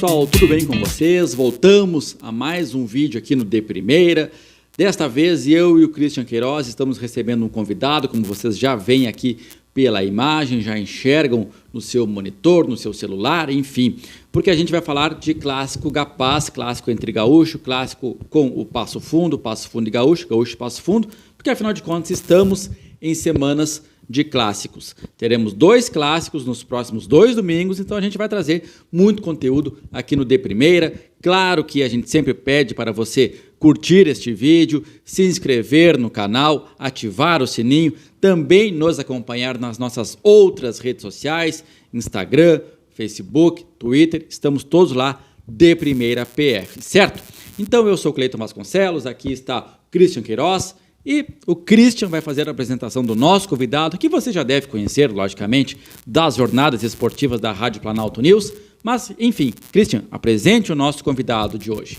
pessoal, tudo bem com vocês? Voltamos a mais um vídeo aqui no De Primeira. Desta vez eu e o Christian Queiroz estamos recebendo um convidado, como vocês já veem aqui pela imagem, já enxergam no seu monitor, no seu celular, enfim. Porque a gente vai falar de clássico Gapaz, clássico entre gaúcho, clássico com o Passo Fundo e gaúcho, gaúcho e Passo Fundo, porque afinal de contas estamos em semanas de clássicos. Teremos 2 clássicos nos próximos 2 domingos, então a gente vai trazer muito conteúdo aqui no De Primeira. Claro que a gente sempre pede para você curtir este vídeo, se inscrever no canal, ativar o sininho, também nos acompanhar nas nossas outras redes sociais, Instagram, Facebook, Twitter, estamos todos lá, De Primeira PF, certo? Então eu sou Cleiton Vasconcelos, aqui está Christian Queiroz, e o Christian vai fazer a apresentação do nosso convidado, que você já deve conhecer, logicamente, das jornadas esportivas da Rádio Planalto News. Mas, enfim, Christian, apresente o nosso convidado de hoje.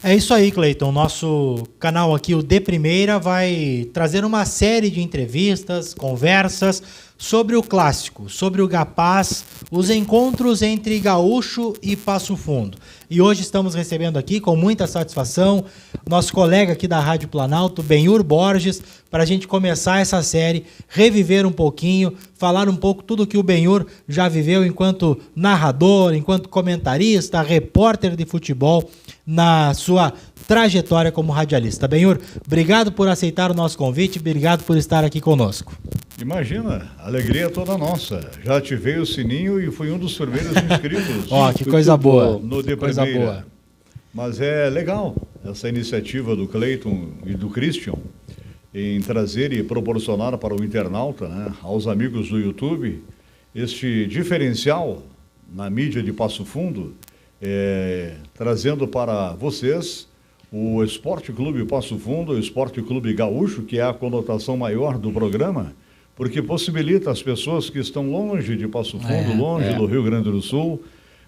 É isso aí, Cleiton. Nosso canal aqui, o De Primeira, vai trazer uma série de entrevistas, conversas sobre o clássico, sobre o Gapaz, os encontros entre Gaúcho e Passo Fundo. E hoje estamos recebendo aqui, com muita satisfação, nosso colega aqui da Rádio Planalto, Benhur Borges, para a gente começar essa série, reviver um pouquinho, falar um pouco tudo que o Benhur já viveu enquanto narrador, enquanto comentarista, repórter de futebol, na sua trajetória como radialista. Benhur, obrigado por aceitar o nosso convite, obrigado por estar aqui conosco. Imagina, a alegria é toda nossa. Já ativei o sininho e fui um dos primeiros inscritos. Ó, que coisa boa. No De coisa Primeira. boa. Mas é legal essa iniciativa do Cleiton e do Christian em trazer e proporcionar para o internauta, né, aos amigos do YouTube, este diferencial na mídia de Passo Fundo, trazendo para vocês o Esporte Clube Passo Fundo, o Esporte Clube Gaúcho, que é a conotação maior do programa, porque possibilita as pessoas que estão longe de Passo Fundo, longe do Rio Grande do Sul,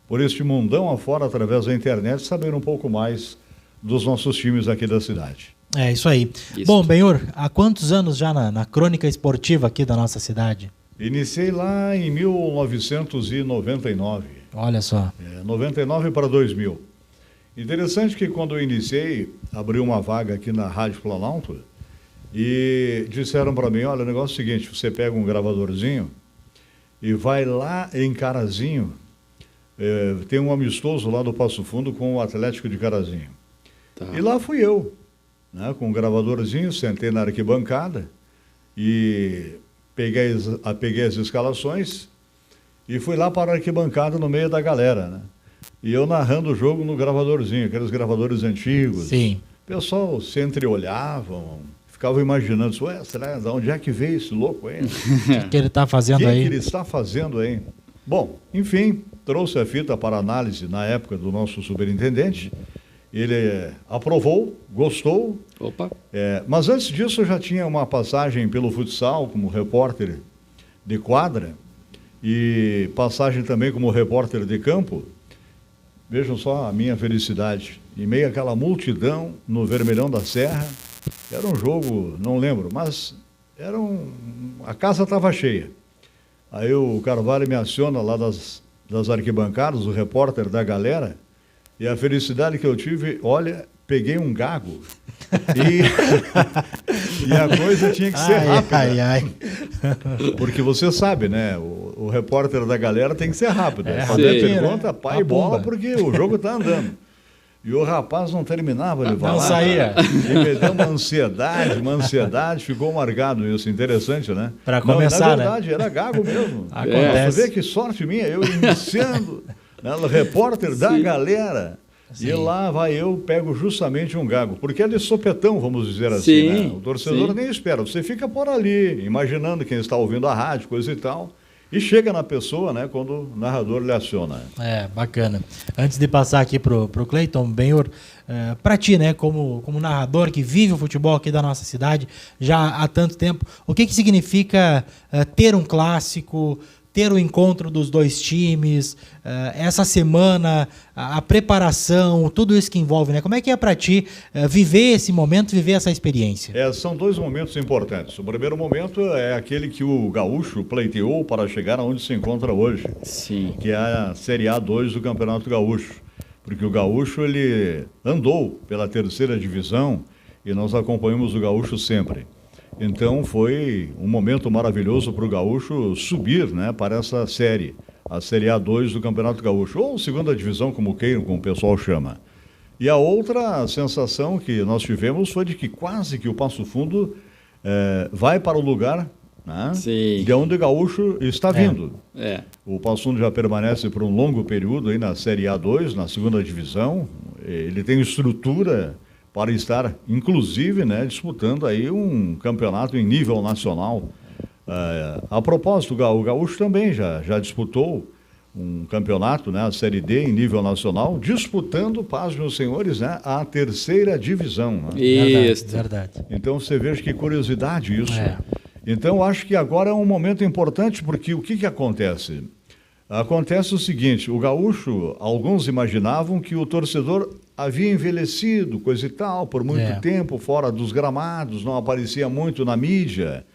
por este mundão afora, através da internet, saber um pouco mais dos nossos times aqui da cidade. É isso aí. Isso. Bom, Benhur, há quantos anos já na crônica esportiva aqui da nossa cidade? Iniciei lá em 1999. Olha só. 99 para 2000. Interessante que quando eu iniciei, abri uma vaga aqui na Rádio Planalto e disseram para mim, olha, o negócio é o seguinte, você pega um gravadorzinho e vai lá em Carazinho, tem um amistoso lá do Passo Fundo com o Atlético de Carazinho. Tá. E lá fui eu, né, com um gravadorzinho, sentei na arquibancada e peguei as escalações e fui lá para a arquibancada no meio da galera, né? E eu narrando o jogo no gravadorzinho, aqueles gravadores antigos. Sim. O pessoal se entreolhavam, ficavam imaginando, ué, será, de onde é que veio esse louco aí? O que ele está fazendo aí? O que ele está fazendo aí? Bom, enfim, trouxe a fita para análise na época do nosso superintendente. Ele aprovou, gostou. Opa. Mas antes disso eu já tinha uma passagem pelo futsal como repórter de quadra e passagem também como repórter de campo. Vejam só a minha felicidade. Em meio àquela multidão no Vermelhão da Serra, era um jogo, não lembro, mas a casa estava cheia. Aí o Carvalho me aciona lá das arquibancadas, o repórter da galera, e a felicidade que eu tive, olha, peguei um gago e a coisa tinha que ser rápida. Porque você sabe, né? O repórter da galera tem que ser rápido. Fazer pergunta, pai e bola, porque o jogo está andando. E o rapaz não terminava de falar. Não saía. E me deu uma ansiedade, ficou marcado isso. Interessante, né? Para começar, na verdade, era gago mesmo. Acontece. Você vê que sorte minha, eu iniciando, né, o repórter da galera. Sim. E lá vai eu, pego justamente um gago, porque é de sopetão, vamos dizer assim, né? O torcedor nem espera, você fica por ali, imaginando quem está ouvindo a rádio, coisa e tal, e chega na pessoa, né, quando o narrador lhe aciona. Bacana. Antes de passar aqui pro Cleiton, Benhur, para ti, né, como narrador que vive o futebol aqui da nossa cidade já há tanto tempo, o que significa ter um clássico, ter o encontro dos dois times, essa semana, a preparação, tudo isso que envolve, né? Como é que é para ti viver esse momento, viver essa experiência? São 2 momentos importantes. O primeiro momento é aquele que o Gaúcho pleiteou para chegar aonde se encontra hoje. Sim. Que é a Série A2 do Campeonato Gaúcho. porque o Gaúcho ele andou pela terceira divisão e nós acompanhamos o Gaúcho sempre. Então foi um momento maravilhoso para o Gaúcho subir, né, para essa série, a Série A2 do Campeonato Gaúcho, ou segunda divisão, como queiram, como o pessoal chama. E a outra sensação que nós tivemos foi de que quase que o Passo Fundo vai para o lugar, né, de onde o Gaúcho está vindo. O Passo Fundo já permanece por um longo período aí na Série A2, na segunda divisão. Ele tem estrutura para estar, inclusive, né, disputando aí um campeonato em nível nacional. A propósito, o Gaúcho também já disputou um campeonato, né, a Série D em nível nacional, disputando, paz, meus senhores, né, a terceira divisão. Né? Isso. Verdade. Então você veja que curiosidade isso. Então acho que agora é um momento importante, porque o que acontece? Acontece o seguinte, o Gaúcho, alguns imaginavam que o torcedor havia envelhecido, coisa e tal, por muito tempo fora dos gramados, não aparecia muito na mídia,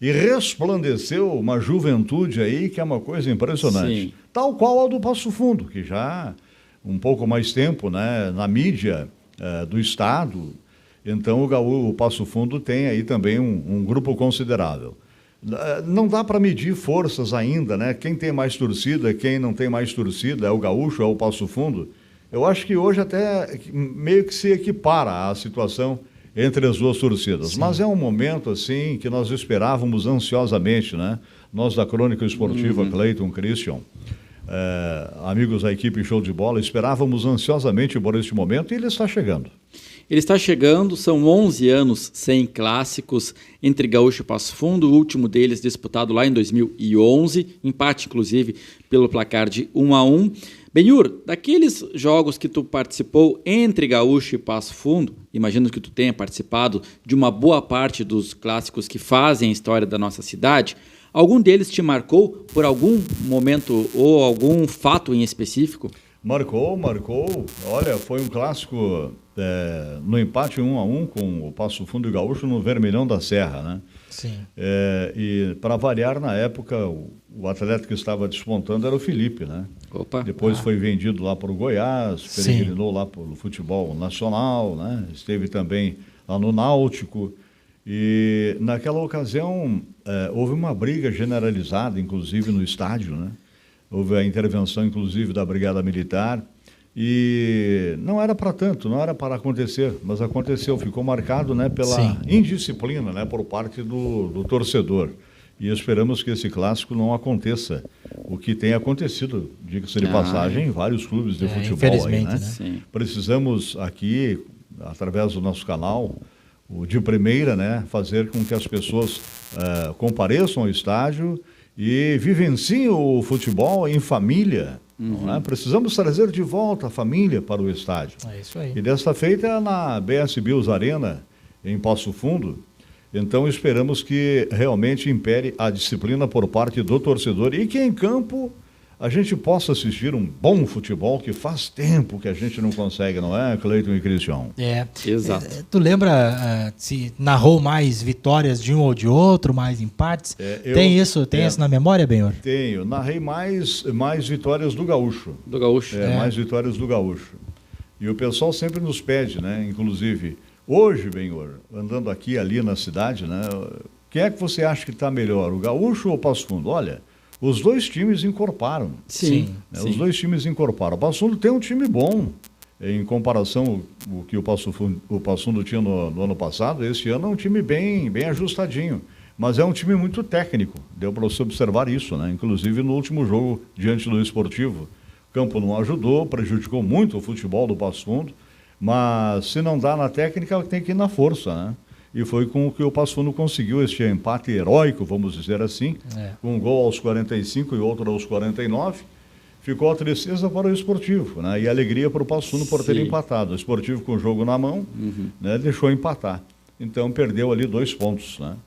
e resplandeceu uma juventude aí que é uma coisa impressionante. Sim. Tal qual a do Passo Fundo, que já um pouco mais tempo, né, na mídia do estado. Então o Passo Fundo tem aí também um grupo considerável. Não dá para medir forças ainda, né? Quem tem mais torcida, quem não tem mais torcida, é o Gaúcho, é o Passo Fundo. Eu acho que hoje até meio que se equipara a situação entre as duas torcidas. Sim. Mas é um momento assim que nós esperávamos ansiosamente, né? Nós da Crônica Esportiva, Cleiton, Christian, amigos da equipe Show de Bola, esperávamos ansiosamente por este momento e ele está chegando. Ele está chegando, são 11 anos sem clássicos entre Gaúcho e Passo Fundo, o último deles disputado lá em 2011, empate inclusive pelo placar de 1-1. Benhur, daqueles jogos que tu participou entre Gaúcho e Passo Fundo, imagino que tu tenha participado de uma boa parte dos clássicos que fazem a história da nossa cidade, algum deles te marcou por algum momento ou algum fato em específico? Marcou. Olha, foi um clássico no empate 1-1 com o Passo Fundo e o Gaúcho no Vermelhão da Serra, né? Sim. E para variar, na época, o atleta que estava despontando era o Felipe, né? Opa. Depois foi vendido lá para o Goiás, peregrinou lá para o futebol nacional, né? Esteve também lá no Náutico. E naquela ocasião houve uma briga generalizada, inclusive no estádio, né? Houve a intervenção, inclusive, da Brigada Militar, e não era para tanto, não era para acontecer, mas aconteceu, ficou marcado, né, pela indisciplina, né, por parte do torcedor. E esperamos que esse clássico não aconteça, o que tem acontecido, diga-se de passagem, em vários clubes de futebol. Aí, né? Sim. Precisamos aqui, através do nosso canal, o de primeira, né, fazer com que as pessoas compareçam ao estádio e vivenciem o futebol em família. Não é? Precisamos trazer de volta a família para o estádio. É isso aí. E desta feita é na BS Bills Arena, em Passo Fundo. Então esperamos que realmente impere a disciplina por parte do torcedor e que em campo a gente possa assistir um bom futebol que faz tempo que a gente não consegue, não é, Cleiton e Christian? Exato. Tu lembra se narrou mais vitórias de um ou de outro, mais empates? Tem isso na memória, Benhur? Tenho. Narrei mais vitórias do Gaúcho. Do Gaúcho. Mais vitórias do Gaúcho. E o pessoal sempre nos pede, né? Inclusive, hoje, Benhur, andando aqui e ali na cidade, né? Quem é que você acha que está melhor, o Gaúcho ou o Passo Fundo? Olha, os dois times encorparam. Sim. Os dois times encorparam. O Passo Fundo tem um time bom, em comparação ao que o Passo Fundo tinha no ano passado. Esse ano é um time bem ajustadinho, mas é um time muito técnico. Deu para você observar isso, né? Inclusive no último jogo diante do Esportivo. O campo não ajudou, prejudicou muito o futebol do Passo Fundo, mas se não dá na técnica, tem que ir na força, né? E foi com o que o Passo Fundo conseguiu este empate heróico, vamos dizer assim, com um gol aos 45 e outro aos 49. Ficou a tristeza para o Esportivo, né? E a alegria para o Passo Fundo por ter empatado. O Esportivo com o jogo na mão, né, deixou empatar. Então perdeu ali 2 pontos, né?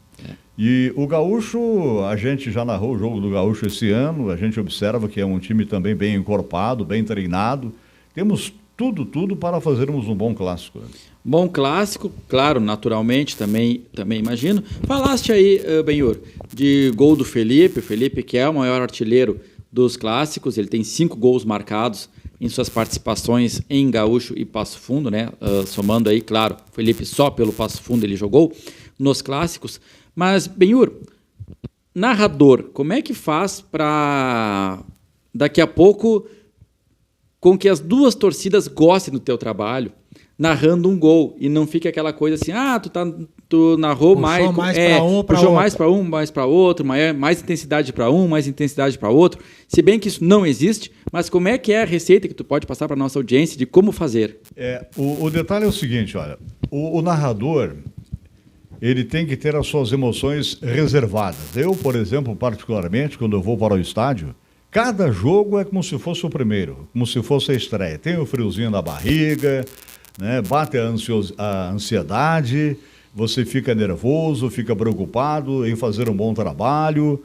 E o Gaúcho, a gente já narrou o jogo do Gaúcho esse ano, a gente observa que é um time também bem encorpado, bem treinado. Temos tudo para fazermos um bom clássico. Bom clássico, claro, naturalmente, também imagino. Falaste aí, Benhur, de gol do Felipe, o Felipe que é o maior artilheiro dos clássicos, ele tem 5 gols marcados em suas participações em Gaúcho e Passo Fundo, né? Somando aí, claro, Felipe só pelo Passo Fundo ele jogou nos clássicos. Mas, Benhur, narrador, como é que faz para daqui a pouco com que as duas torcidas gostem do teu trabalho, narrando um gol, e não fique aquela coisa assim, tu narrou puxou mais para um, puxou mais para um, mais para outro, mais intensidade para um, mais intensidade para outro. Se bem que isso não existe, mas como é que é a receita que tu pode passar para nossa audiência de como fazer? O detalhe é o seguinte, olha, o narrador, ele tem que ter as suas emoções reservadas. Eu, por exemplo, particularmente, quando eu vou para o estádio, cada jogo é como se fosse o primeiro, como se fosse a estreia. Tem o friozinho na barriga, né? Bate a ansiedade, você fica nervoso, fica preocupado em fazer um bom trabalho,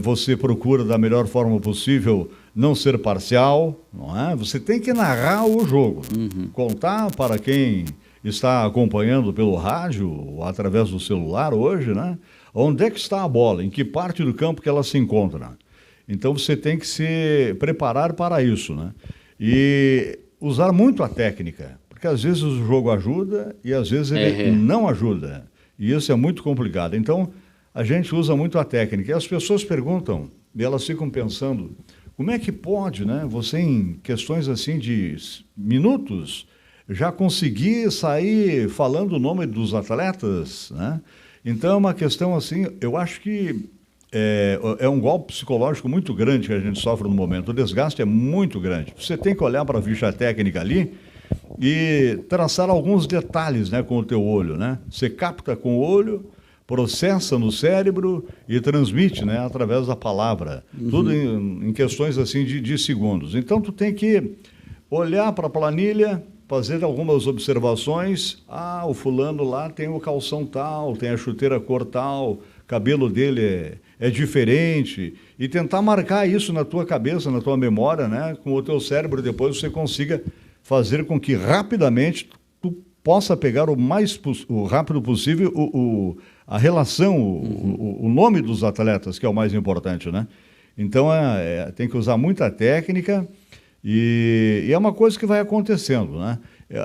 você procura da melhor forma possível não ser parcial, não é? Você tem que narrar o jogo, contar para quem está acompanhando pelo rádio ou através do celular hoje, né? Onde é que está a bola, em que parte do campo que ela se encontra. Então você tem que se preparar para isso, né? E usar muito a técnica, porque às vezes o jogo ajuda e às vezes ele não ajuda. E isso é muito complicado. Então a gente usa muito a técnica. E as pessoas perguntam, e elas ficam pensando, como é que pode, né? Você em questões assim de minutos já conseguir sair falando o nome dos atletas, né? Então é uma questão assim, eu acho que é um golpe psicológico muito grande que a gente sofre no momento. O desgaste é muito grande. Você tem que olhar para a ficha técnica ali e traçar alguns detalhes, né, com o teu olho, né? Você capta com o olho, processa no cérebro e transmite, né, através da palavra. Tudo em questões assim de segundos. Então tu tem que olhar para a planilha, fazer algumas observações. O fulano lá tem o calção tal, tem a chuteira cor tal, cabelo dele é diferente, e tentar marcar isso na tua cabeça, na tua memória, né? Com o teu cérebro, depois você consiga fazer com que rapidamente tu possa pegar o rápido possível a relação, o nome dos atletas, que é o mais importante, né? Então tem que usar muita técnica e é uma coisa que vai acontecendo, né?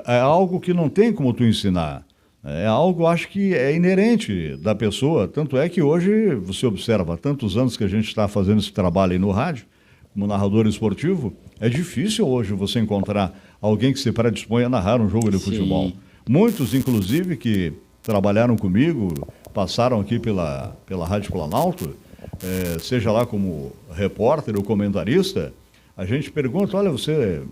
É algo que não tem como tu ensinar. É algo, acho que é inerente da pessoa. Tanto é que hoje, você observa, há tantos anos que a gente está fazendo esse trabalho aí no rádio, como narrador esportivo, é difícil hoje você encontrar alguém que se predispõe a narrar um jogo de futebol. Muitos, inclusive, que trabalharam comigo, passaram aqui pela Rádio Planalto, seja lá como repórter ou comentarista, a gente pergunta, olha, você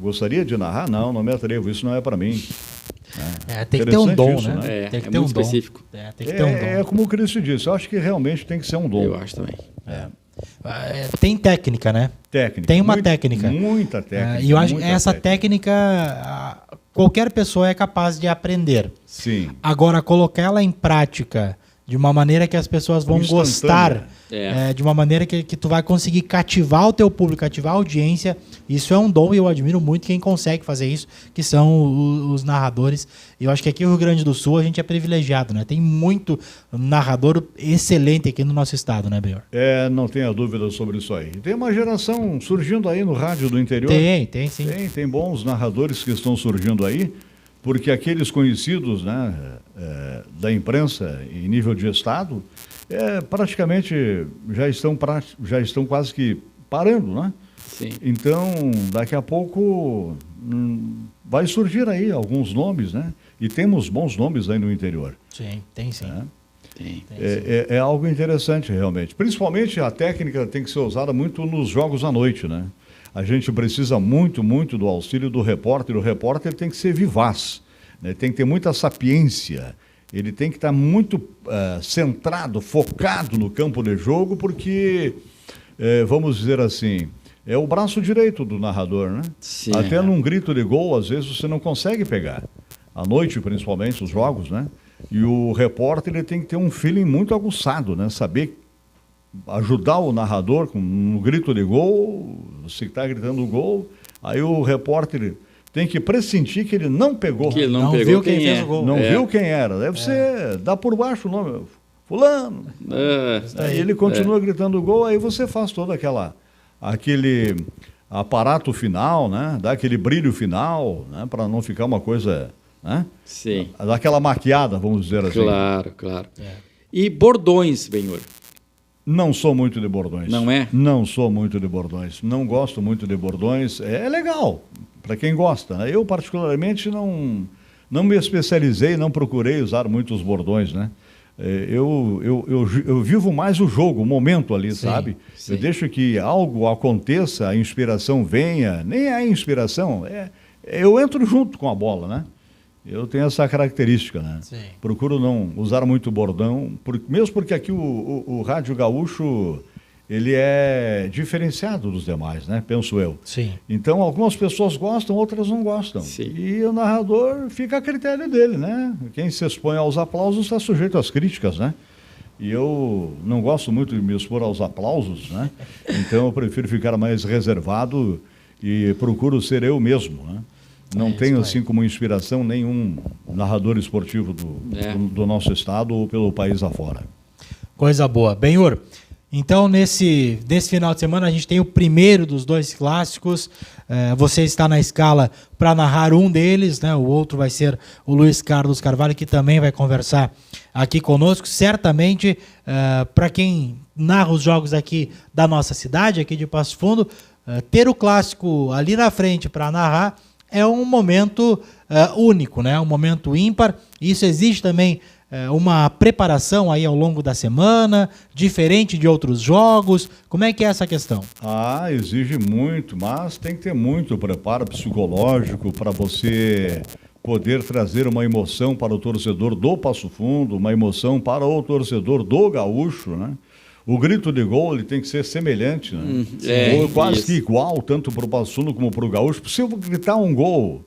gostaria de narrar? Não me atrevo, isso não é para mim. Tem que ter um dom, isso, né? Tem que ter muito um dom. específico. Tem que ter um dom. É como o Cristo disse, eu acho que realmente tem que ser um dom. Eu acho também. Tem técnica, né? Técnica. Tem uma técnica. Muita técnica. E eu acho que essa técnica qualquer pessoa é capaz de aprender. Sim. Agora, colocar ela em prática de uma maneira que as pessoas vão gostar, de uma maneira que tu vai conseguir cativar o teu público, cativar a audiência, isso é um dom e eu admiro muito quem consegue fazer isso, que são os narradores. Eu acho que aqui no Rio Grande do Sul a gente é privilegiado, né? Tem muito narrador excelente aqui no nosso estado, né, Benhur? Não tenha dúvida sobre isso aí. Tem uma geração surgindo aí no rádio do interior. Tem sim. Tem bons narradores que estão surgindo aí, porque aqueles conhecidos, né, da imprensa em nível de estado, praticamente já estão quase que parando, né? Sim. Então, daqui a pouco vai surgir aí alguns nomes, né? E temos bons nomes aí no interior. Sim, tem sim. É algo interessante realmente. Principalmente a técnica tem que ser usada muito nos jogos à noite, né? A gente precisa muito do auxílio do repórter. O repórter tem que ser vivaz, né? Tem que ter muita sapiência. Ele tem que estar muito centrado, focado no campo de jogo, porque, vamos dizer assim, é o braço direito do narrador, né? Sim. Até num grito de gol, às vezes você não consegue pegar. À noite, principalmente, os jogos, né? E o repórter ele tem que ter um feeling muito aguçado, né? Saber ajudar o narrador com um grito de gol, você está gritando o gol, aí o repórter tem que pressentir que ele não pegou. Que ele não pegou viu quem fez o gol. Não viu quem era. Deve ser, dá por baixo o nome, fulano. Aí ele continua gritando o gol, aí você faz toda aquele aparato final, né? Dá aquele brilho final, né? Para não ficar uma coisa, né? Sim. Dá aquela maquiada, vamos dizer assim. Claro, claro. E bordões, Benhur? Não sou muito de bordões. Não é? Não sou muito de bordões. Não gosto muito de bordões. É legal, para quem gosta, né? Eu, particularmente, não me especializei, não procurei usar muitos bordões, né? Eu vivo mais o jogo, o momento ali, Sim, sabe? sim. Eu deixo que algo aconteça, a inspiração venha, nem a inspiração, eu entro junto com a bola, né? Eu tenho essa característica, né? Sim. Procuro não usar muito bordão, mesmo porque aqui o Rádio Gaúcho, ele é diferenciado dos demais, né? Penso eu. Sim. Então, algumas pessoas gostam, outras não gostam. Sim. E o narrador fica a critério dele, né? Quem se expõe aos aplausos está sujeito às críticas, né? E eu não gosto muito de me expor aos aplausos, né? Então, eu prefiro ficar mais reservado e procuro ser eu mesmo, né? Não tenho, assim, como inspiração nenhum narrador esportivo do nosso estado ou pelo país afora. Coisa boa. Benhur, então nesse final de semana a gente tem o primeiro dos 2 clássicos. Você está na escala para narrar um deles, né? O outro vai ser o Luiz Carlos Carvalho, que também vai conversar aqui conosco. Certamente, para quem narra os jogos aqui da nossa cidade, aqui de Passo Fundo, ter o clássico ali na frente para narrar é um momento único, né? Um momento ímpar. Isso exige também uma preparação aí ao longo da semana, diferente de outros jogos. Como é que é essa questão? Exige muito, mas tem que ter muito preparo psicológico para você poder trazer uma emoção para o torcedor do Passo Fundo, uma emoção para o torcedor do Gaúcho, né? O grito de gol ele tem que ser semelhante, né? Ou quase que igual, tanto para o Passo Fundo como para o Gaúcho. Se eu gritar um gol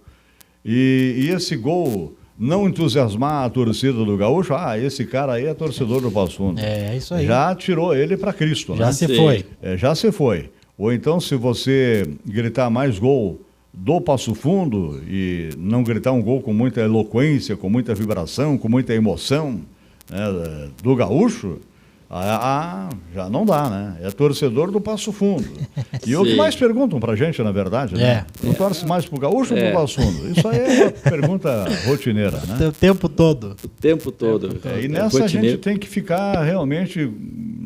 e esse gol não entusiasmar a torcida do Gaúcho, esse cara aí é torcedor do Passo Fundo. É isso aí. Já tirou ele para Cristo, né? Já se foi. Já se foi. Ou então, se você gritar mais gol do Passo Fundo e não gritar um gol com muita eloquência, com muita vibração, com muita emoção, né, do Gaúcho, já não dá, né? É torcedor do Passo Fundo. E o que mais perguntam pra gente, na verdade, né? Tu torce mais pro Gaúcho ou pro Passo Fundo? Isso aí é uma pergunta rotineira, né? O tempo todo. O tempo todo. E nessa a gente tem que ficar realmente,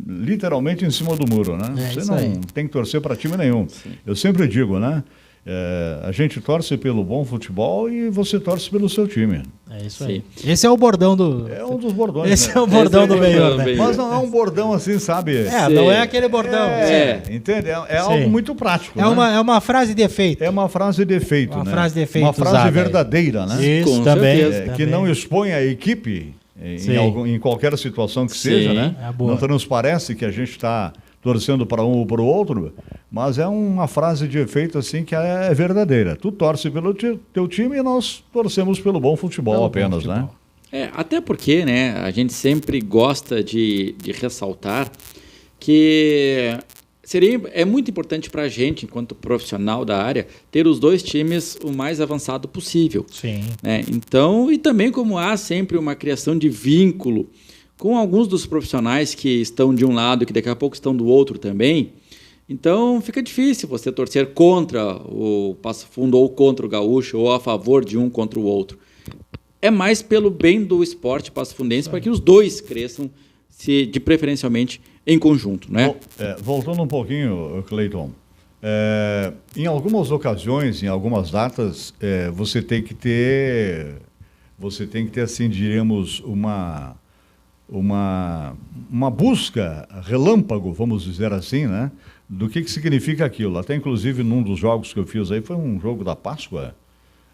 literalmente em cima do muro, né? Você não tem que torcer para time nenhum. Sim. Eu sempre digo, né? A gente torce pelo bom futebol e você torce pelo seu time. É isso aí. Esse é o bordão do... É um dos bordões. Esse é o bordão do Benhur, né? Mas não é um bordão assim, sabe? Não é aquele bordão. Entende? É algo muito prático. É uma frase de efeito. É uma frase de efeito, uma né? frase de efeito. Uma frase verdadeira, né? Isso, com também. certeza. Que não expõe a equipe em qualquer situação que seja, né? Não transparece que a gente está torcendo para um ou para o outro, mas é uma frase de efeito assim que é verdadeira. Tu torce pelo teu time e nós torcemos pelo bom futebol apenas, né? Até porque, né, a gente sempre gosta de ressaltar que é muito importante para a gente, enquanto profissional da área, ter os 2 times o mais avançado possível. Sim. Né? Então, e também como há sempre uma criação de vínculo com alguns dos profissionais que estão de um lado e que daqui a pouco estão do outro também, então fica difícil você torcer contra o Passo Fundo ou contra o Gaúcho ou a favor de um contra o outro. É mais pelo bem do esporte passofundense para que os 2 cresçam, de preferencialmente em conjunto, né? Bom, voltando um pouquinho, Cleiton, em algumas ocasiões, em algumas datas, você tem que ter, assim, diremos, uma busca relâmpago, vamos dizer assim, né? Do que significa aquilo. Até inclusive num dos jogos que eu fiz aí foi um jogo da Páscoa.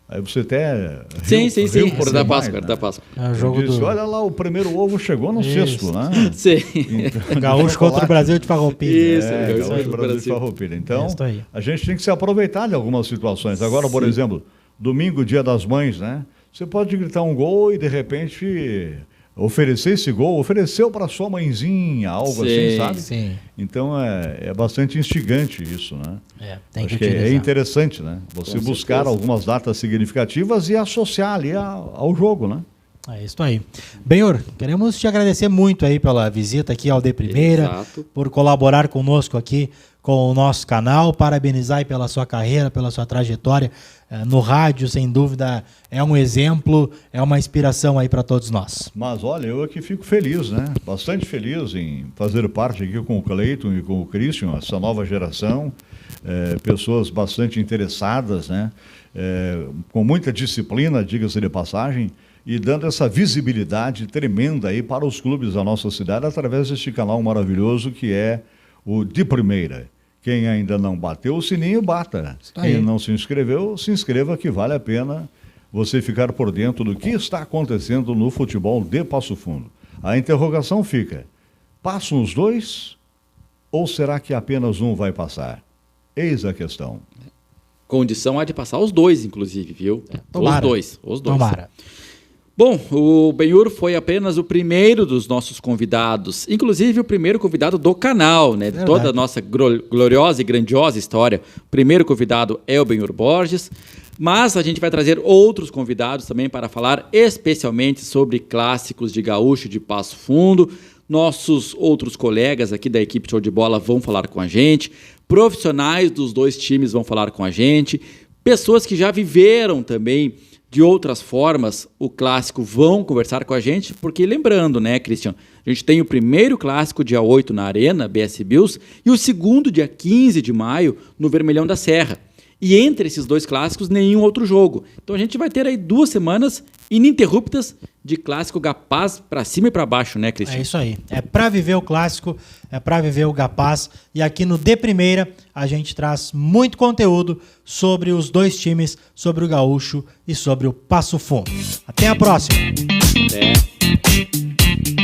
Aí você até sim, por da demais, Páscoa, né? da Páscoa. É o jogo disse, olha lá, o primeiro ovo chegou no cesto, né? Sim. Então, Gaúcho contra o Brasil de Farroupilha. Isso, Gaúcho contra o Brasil de Farroupilha. Então, a gente tem que se aproveitar de algumas situações. Agora, por exemplo, domingo, Dia das Mães, né? Você pode gritar um gol e, de repente, oferecer esse gol, ofereceu para sua mãezinha, algo assim, sabe? Sim. Então é bastante instigante isso, né? Tem Acho que é interessante, né? Você Com buscar certeza. algumas datas significativas e associar ali ao jogo, né? É isso aí. Benhur, queremos te agradecer muito aí pela visita aqui ao De Primeira, Exato. por colaborar conosco aqui com o nosso canal, parabenizar aí pela sua carreira, pela sua trajetória no rádio, sem dúvida é um exemplo, é uma inspiração aí para todos nós. Mas olha, eu aqui fico feliz, né? Bastante feliz em fazer parte aqui com o Cleiton e com o Christian, essa nova geração, pessoas bastante interessadas, né? Com muita disciplina, diga-se de passagem, e dando essa visibilidade tremenda aí para os clubes da nossa cidade através deste canal maravilhoso que é o De Primeira. Quem ainda não bateu o sininho, bata. Quem não se inscreveu, se inscreva, que vale a pena você ficar por dentro do que está acontecendo no futebol de Passo Fundo. A interrogação fica, passam os dois ou será que apenas um vai passar? Eis a questão. Condição é de passar os dois, inclusive, viu? Tomara. Os dois. Tomara. Bom, o Benhur foi apenas o primeiro dos nossos convidados, inclusive o primeiro convidado do canal, né? De toda a nossa gloriosa e grandiosa história. O primeiro convidado é o Benhur Borges, mas a gente vai trazer outros convidados também para falar especialmente sobre clássicos de gaúcho de Passo Fundo. Nossos outros colegas aqui da equipe Show de Bola vão falar com a gente, profissionais dos dois times vão falar com a gente, pessoas que já viveram também de outras formas o clássico vão conversar com a gente, porque lembrando, né, Christian, a gente tem o primeiro clássico dia 8 na Arena, BS Bills, e o segundo dia 15 de maio no Vermelhão da Serra. E entre esses dois clássicos, nenhum outro jogo. Então a gente vai ter aí 2 semanas ininterruptas de clássico Gapaz para cima e para baixo, né, Cristian? É isso aí. É para viver o clássico, é para viver o Gapaz. E aqui no De Primeira a gente traz muito conteúdo sobre os dois times, sobre o Gaúcho e sobre o Passo Fundo. Até a próxima. É.